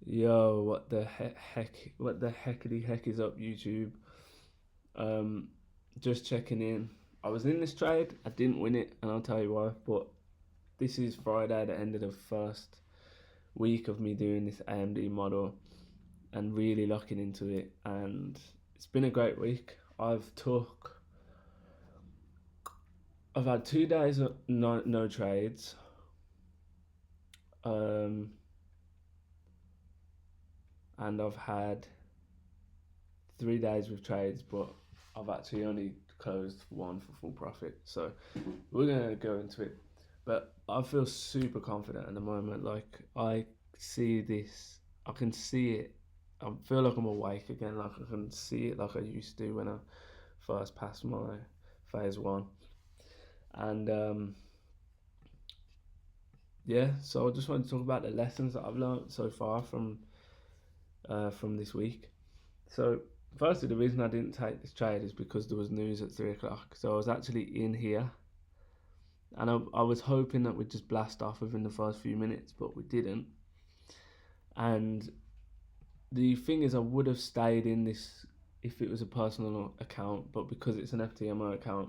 Yo, what the heck is up, YouTube? Um, just checking in. I was in this trade, I didn't win it, and I'll tell you why. But this is Friday, the end of the first week of me doing this AMD model and really locking into it. And it's been a great week. I've had 2 days of no trades. Um, and I've had 3 days with trades, but I've actually only closed one for full profit. So we're gonna go into it. But I feel super confident at the moment. Like I see this, I can see it. I feel like I'm awake again. Like I can see it like I used to when I first passed my phase one. And yeah, so I just want to talk about the lessons that I've learned so far from this week. So, firstly, the reason I didn't take this trade is because there was news at 3 o'clock. So I was actually in here, and I was hoping that we'd just blast off within the first few minutes, but we didn't. And the thing is, I would have stayed in this if it was a personal account, but because it's an FTMO account,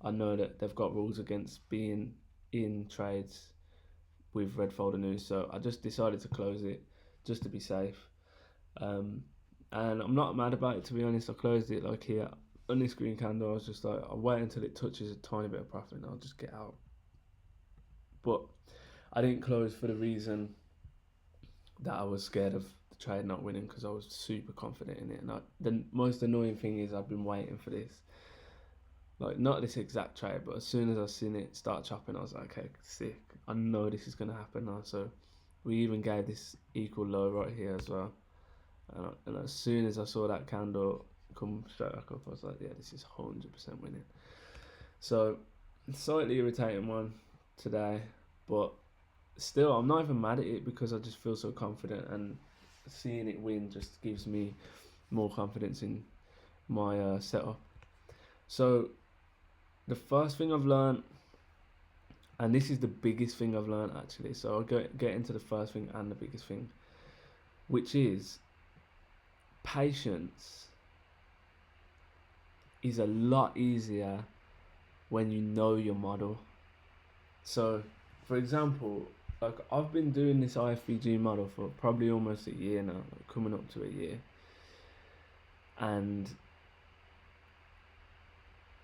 I know that they've got rules against being in trades with Red Folder News. So I just decided to close it just to be safe. Um, and I'm not mad about it, to be honest. I closed it like here on this green candle. I was just like, I'll wait until it touches a tiny bit of profit and I'll just get out. But I didn't close for the reason that I was scared of the trade not winning, because I was super confident in it. And the most annoying thing is I've been waiting for this. Like, not this exact trade, but as soon as I seen it start chopping, I was like, okay, sick. I know this is going to happen now. So we even gave this equal low right here as well. And as soon as I saw that candle come straight back up, I was like, yeah, this is 100% winning. So, slightly irritating one today, but still, I'm not even mad at it because I just feel so confident, and seeing it win just gives me more confidence in my setup. So, the first thing I've learned, and this is the biggest thing I've learned actually, so I'll get into the first thing and the biggest thing, which is patience is a lot easier when you know your model. So, for example, like I've been doing this IFVG model for probably almost a year now, like coming up to a year, and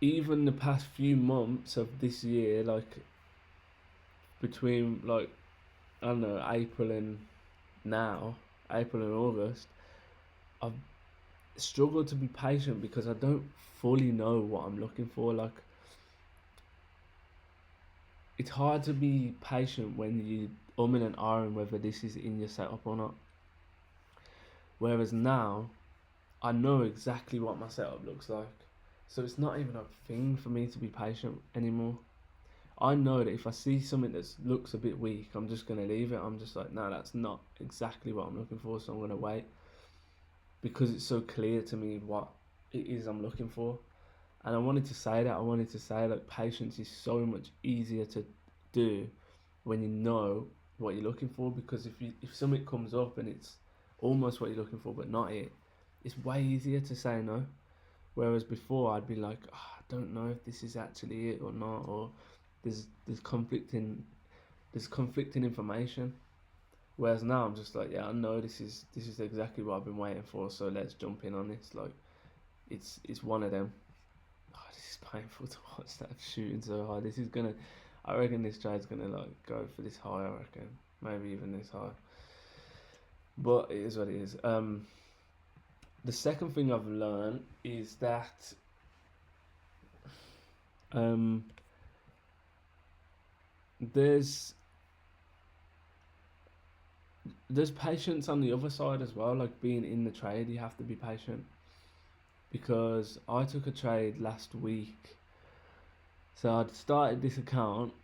even the past few months of this year, like between like I don't know April and now, April and August, I've struggled to be patient because I don't fully know what I'm looking for. Like it's hard to be patient when you and ahhing whether this is in your setup or not. Whereas now, I know exactly what my setup looks like. So it's not even a thing for me to be patient anymore. I know that if I see something that looks a bit weak, I'm just going to leave it. I'm just like, no, that's not exactly what I'm looking for, so I'm going to wait. Because it's so clear to me what it is I'm looking for. And I wanted to say that. I wanted to say that patience is so much easier to do when you know what you're looking for. Because if something comes up and it's almost what you're looking for but not it, it's way easier to say no. Whereas before I'd be like, oh, I don't know if this is actually it or not, or there's conflicting information. Whereas now I'm just like, yeah, I know this is exactly what I've been waiting for, so let's jump in on this. Like it's one of them. Oh, this is painful to watch that shooting so high. I reckon this trade's gonna like go for this high. I reckon maybe even this high. But it is what it is. The second thing I've learned is that um, there's there's patience on the other side as well. Like being in the trade, you have to be patient, because I took a trade last week. So I'd started this account,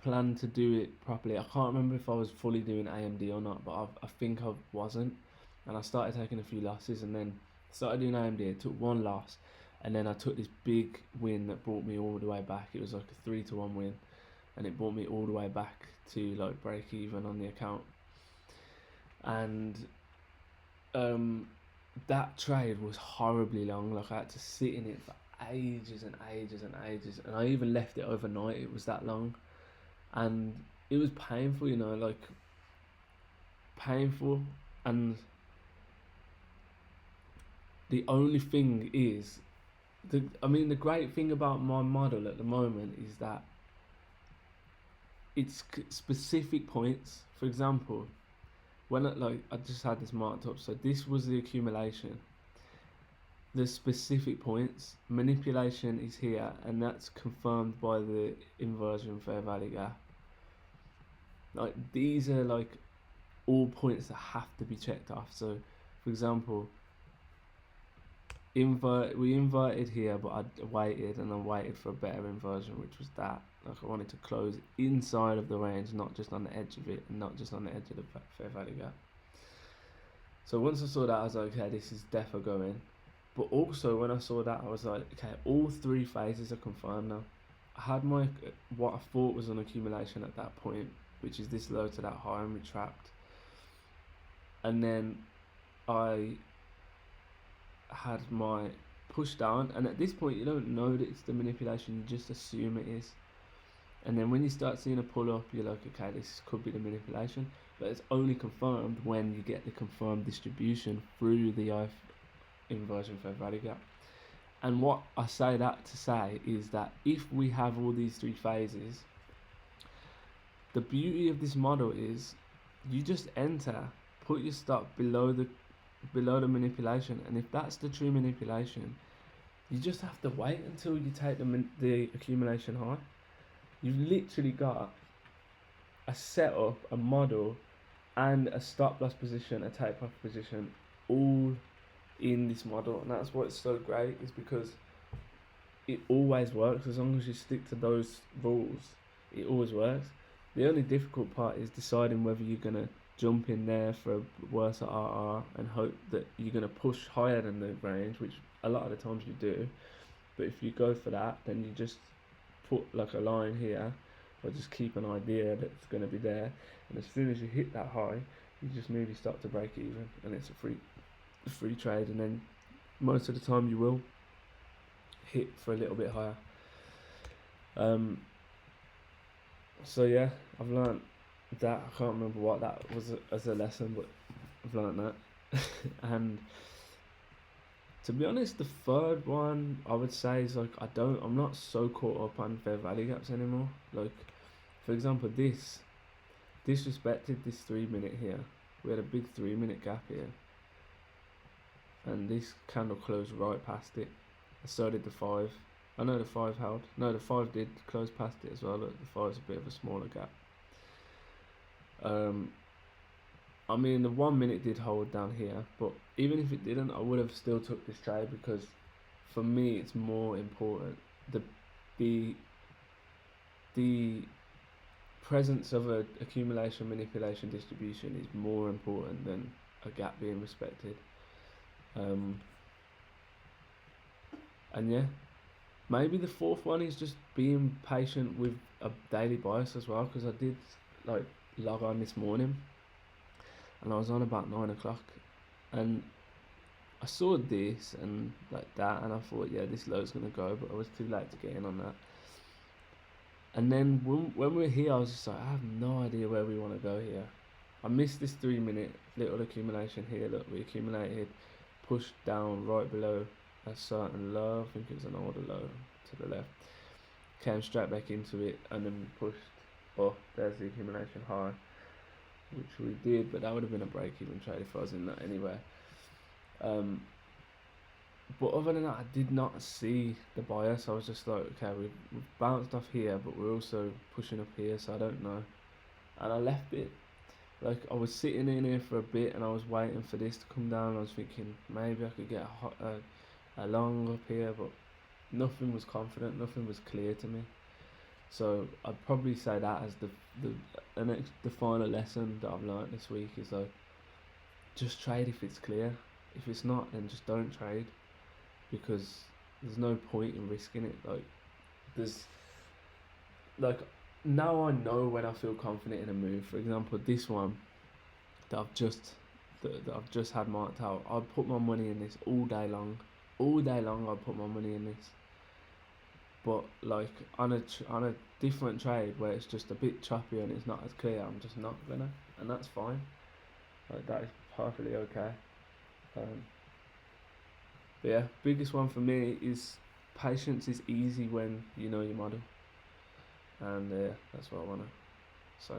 planned to do it properly. I can't remember if I was fully doing AMD or not, but I think I wasn't. And I started taking a few losses, and then started doing AMD. I took one loss, and then I took this big win that brought me all the way back. It was like a 3-1 win, and it brought me all the way back to like break even on the account. and that trade was horribly long. Like I had to sit in it for ages and ages and ages, and I even left it overnight. It was that long, and it was painful, like painful. And the only thing is, the great thing about my model at the moment is that it's specific points. For example, when I just had this marked up, so this was the accumulation. The specific points, manipulation is here, and that's confirmed by the inversion fair value gap. Like these are like all points that have to be checked off. So, for example, we inverted here, but I waited and I waited for a better inversion, which was that. Like I wanted to close inside of the range, not just on the edge of it, and not just on the edge of the fair value gap. So once I saw that, I was like, okay, this is defo going. But also when I saw that, I was like, okay, all three phases are confirmed now. I had what I thought was an accumulation at that point, which is this low to that high, and we trapped. And then I had my push down, and at this point you don't know that it's the manipulation, you just assume it is. And then when you start seeing a pull up, you're like, okay, this could be the manipulation, but it's only confirmed when you get the confirmed distribution through the inversion fair value gap. And what I say that to say is that if we have all these three phases, the beauty of this model is you just enter, put your stop below the manipulation, and if that's the true manipulation, you just have to wait until you take the accumulation high. You've literally got a setup, a model, and a stop loss position, a take profit position, all in this model. And that's what's so great, is because it always works. As long as you stick to those rules, it always works. The only difficult part is deciding whether you're gonna jump in there for a worse RR and hope that you're gonna push higher than the range, which a lot of the times you do. But if you go for that, then you just put like a line here, or just keep an idea that it's going to be there, and as soon as you hit that high, you just maybe start to break even, and it's a free trade. And then most of the time you will hit for a little bit higher. So yeah, I've learned that. I can't remember what that was as a lesson, but I've learned that. And to be honest, the third one I would say is like I'm not so caught up on fair value gaps anymore. Like, for example, this respected this 3 minute here. We had a big 3 minute gap here, and this candle closed right past it. So did the 5. I know the 5 held. No, the 5 did close past it as well. Look, the 5 is a bit of a smaller gap. I mean, the 1 minute did hold down here, but even if it didn't, I would have still took this trade, because for me it's more important. The presence of a accumulation, manipulation, distribution is more important than a gap being respected. And yeah, maybe the fourth one is just being patient with a daily bias as well, because I did like log on this morning, and I was on about 9 o'clock, and I saw this and like that, and I thought, yeah, this low's gonna go, but I was too late to get in on that. And then when we were here, I was just like, I have no idea where we want to go here. I missed this 3 minute little accumulation here. Look, we accumulated, pushed down right below a certain low. I think it was an order low to the left. Came straight back into it, and then we pushed. Oh, there's the accumulation high, which we did, but that would have been a break-even trade if I was in that anyway. But other than that, I did not see the bias. I was just like, okay, we've bounced off here, but we're also pushing up here, so I don't know. And I left it. Like, I was sitting in here for a bit, and I was waiting for this to come down. I was thinking maybe I could get a long up here, but nothing was confident, nothing was clear to me. So I'd probably say that as the final lesson that I've learned this week is like, just trade if it's clear. If it's not, then just don't trade, because there's no point in risking it. Now I know when I feel confident in a move. For example, this one that I've just that I've just had marked out, I'd put my money in this all day long. All day long, I'd put my money in this. But like on a different trade where it's just a bit choppy and it's not as clear, I'm just not gonna, and that's fine. Like that is perfectly okay. But yeah, biggest one for me is patience is easy when you know your model, and that's what I wanna. So